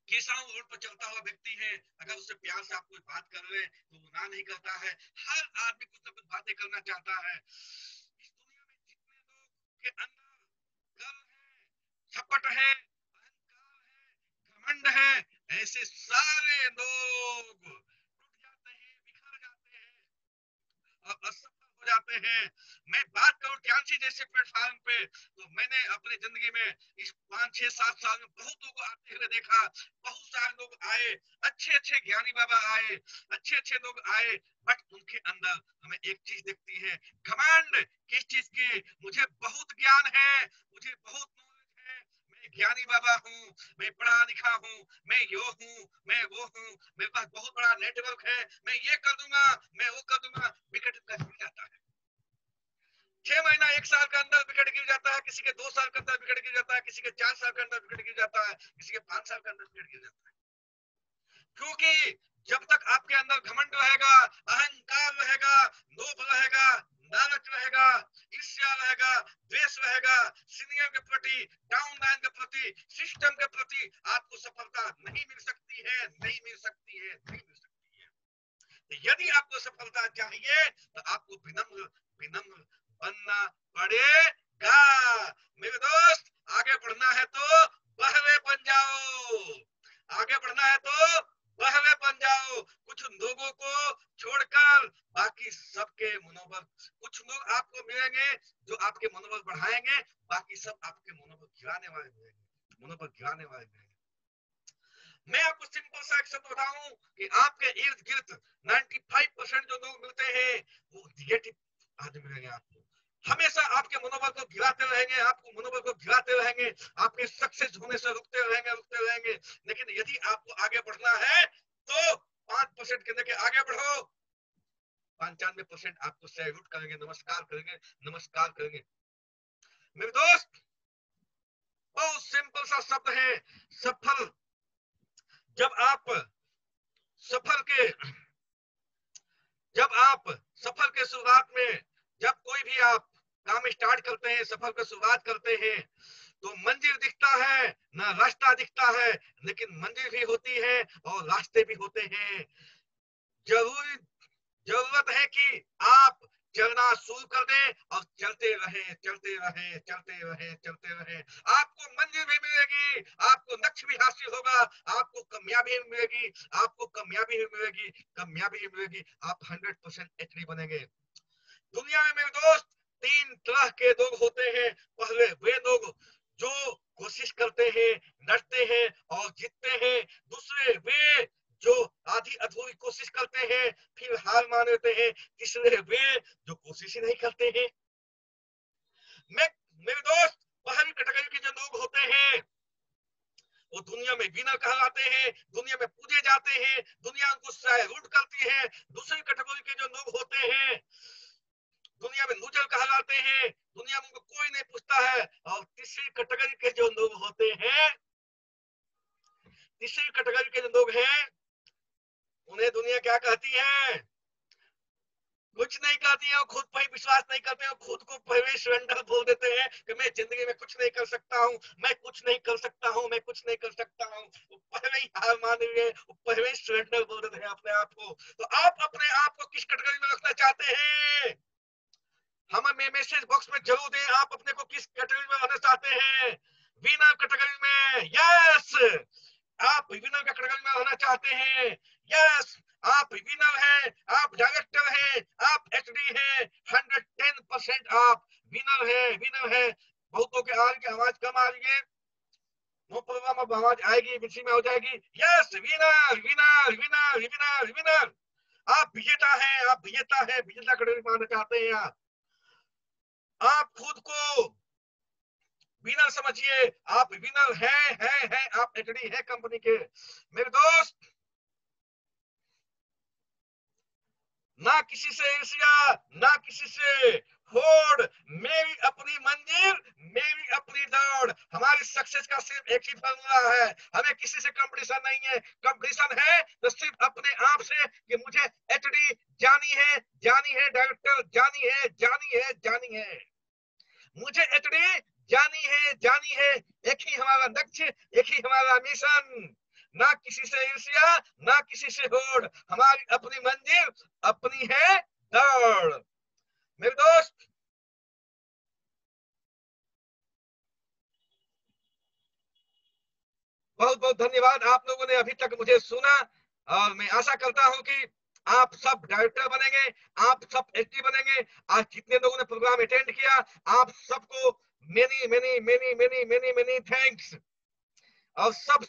किसान रोड पर चलता हुआ व्यक्ति है, अगर उससे प्यार से आप कोई बात कर रहे हैं तो वो ना नहीं करता है। हर आदमी कुछ ना कुछ बातें करना चाहता है। इस दुनिया में जितने लोग के अंदर गर्व है, छपट है, अहंकार है, घमंड है, ऐसे सारे लोग टूट जाते हैं, बिखर जाते हैं और असफल हो जाते हैं। मैं बात करूं ध्यान जैसे प्लेटफॉर्म पे, तो मैंने अपनी जिंदगी में इस 5 6 7 साल में बहुत लोगों को आते हुए देखा। बहुत सारे लोग आए, अच्छे अच्छे ज्ञानी बाबा आए, अच्छे अच्छे लोग आए, बट उनके अंदर हमें एक चीज दिखती है, घमंड। किस चीज की? मुझे बहुत ज्ञान है, मुझे बहुत नॉलेज है, मैं ज्ञानी बाबा हूँ, मैं पढ़ा लिखा हूँ, मैं यो हूँ, मैं वो हूँ, मेरे पास बहुत बड़ा नेटवर्क है, मैं ये कर दूंगा, मैं वो कर दूंगा। विकेट गिर जाता है, 6 महीना 1 साल के अंदर विकेट गिर जाता है, किसी के 2 साल के अंदर विकेट गिर जाता है, किसी के 4 साल के अंदर विकेट गिर जाता है, किसी के 5 साल के अंदर विकेट गिर जाता है। क्योंकि जब तक आपके अंदर घमंड रहेगा, अहंकार रहेगा, लोभ रहेगा, लालच रहेगा, ईर्ष्या रहेगा, द्वेष रहेगा, सीनियर के प्रति, डाउनलाइन के प्रति, सिस्टम के प्रति, आपको सफलता नहीं मिल सकती है, नहीं मिल सकती है, नहीं मिल सकती है। यदि आपको सफलता चाहिए तो आपको विनम्र विनम्र बनना पड़ेगा। मेरे दोस्त, आगे बढ़ना है तो बहरे बन जाओ, आगे बढ़ना है तो बहरे बन जाओ। कुछ लोगों को छोड़कर बाकी सबके मनोबल, कुछ लोग आपको मिलेंगे जो आपके मनोबल बढ़ाएंगे, बाकी सब आपके मनोबल गिराने वाले मिलेंगे, मनोबल गिराने वाले मिलेंगे। मैं आपको सिंपल सा एक शब्द बताऊं कि आपके इर्द गिर्द 95% जो लोग मिलते हैं वो निगेटिव आदमी मिलेंगे आपको, हमेशा आपके मनोबल को गिराते रहेंगे, आपको मनोबल को गिराते रहेंगे, आपके सक्सेस होने से रुकते रहेंगे, रुकते रहेंगे। लेकिन यदि आपको आगे बढ़ना है तो 5% के लेके आगे बढ़ो, 95% आपको सैल्यूट करेंगे, नमस्कार करेंगे, नमस्कार करेंगे। मेरे दोस्त, बहुत सिंपल सा शब्द है सफल। जब आप सफर के जब आप सफर के शुरुआत में, जब कोई भी आप काम स्टार्ट करते हैं, सफर की शुरुआत करते हैं, तो मंजिल दिखता है ना, रास्ता दिखता है, लेकिन मंजिल भी होती है और रास्ते भी होते हैं। जरूरी जरूरत है कि आप चलना शुरू कर दें और चलते रहे, चलते रहे, चलते रहे, चलते रहे। आपको मंजिल भी मिलेगी, आपको लक्ष्य भी हासिल होगा, आपको कामयाबी भी मिलेगी, आपको कामयाबी भी मिलेगी, कामयाबी भी मिलेगी, आप 100% एचडी बनेंगे। दुनिया में मेरे दोस्त 3 तरह के लोग होते हैं। पहले वे लोग जो कोशिश करते हैं, लड़ते हैं और जीतते हैं। दूसरे वे जो आधी अधूरी कोशिश करते हैं फिर हार मान लेते हैं। तीसरे वे जो कोशिश ही नहीं करते हैं। मेरे दोस्त, पहली कैटेगरी के जो लोग होते हैं वो दुनिया में विनर कहलाते हैं, दुनिया में पूजे जाते हैं, दुनिया उनको सैल्यूट करती है। दूसरी कैटेगरी के जो लोग होते हैं दुनिया में लूजर कहलाते हैं, दुनिया में उनको कोई नहीं पूछता है। और तीसरी कैटेगरी के जो लोग होते हैं, तीसरी कैटेगरी के जो लोग हैं उन्हें दुनिया क्या कहती है? कुछ नहीं कहती है। खुद पर ही विश्वास नहीं करते हैं, खुद को पहले सरेंडर बोल देते हैं कि मैं जिंदगी में कुछ नहीं कर सकता हूँ, मैं कुछ नहीं कर सकता हूँ, मैं कुछ नहीं कर सकता हूँ। वो पहले ही हार मान लिए, वो पहले ही सरेंडर बोल देते हैं अपने आप को। तो आप अपने आप को किस कैटेगरी में रखना चाहते हैं? हमें मैसेज बॉक्स में जरूर दें, आप अपने को किस कैटेगरी में रहना चाहते हैं? विनर कैटेगरी में? यस, आप विनर का कैटेगरी में रहना चाहते हैं। यस, आप विनर हैं, आप डायरेक्टर हैं, आप एचडी हैं। 110% आप विनर हैं, विनर हैं। बहुतों के आगे की आवाज कम आ रही है, नो प्रॉब्लम, अब आवाज आएगी, मिक्सी में हो जाएगी। Yes, winner winner winner winner winner. आप विजेता हैं, आप विजेता हैं, विजेता कैटेगरी में आना चाहते हैं। आप खुद को विनर समझिए, आप विनर हैं, आप एचडी है कंपनी के। मेरे दोस्त, ना किसी से ईर्ष्या, ना किसी से होड़, मेरी अपनी मंजिल, मेरी अपनी दौड़। हमारी सक्सेस का सिर्फ एक ही फॉर्मूला है, हमें किसी से कंपटीशन नहीं है। कंपटीशन है तो सिर्फ अपने आप से कि मुझे एचडी जानी है, जानी है, डायरेक्टर जानी है, जानी है, जानी है, मुझे एचडी जानी है, जानी है। एक ही हमारा लक्ष्य, एक ही हमारा मिशन। ना किसी से ईर्ष्या, ना किसी से होड़, हमारी अपनी मंजिल, अपनी है दौड़। मेरे दोस्त, बहुत बहुत धन्यवाद, आप लोगों ने अभी तक मुझे सुना। और मैं आशा करता हूं कि आप सब डायरेक्टर बनेंगे, आप सब एचडी बनेंगे। आज जितने लोगों ने प्रोग्राम अटेंड किया, आप सबको many many many many many many thanks. और सब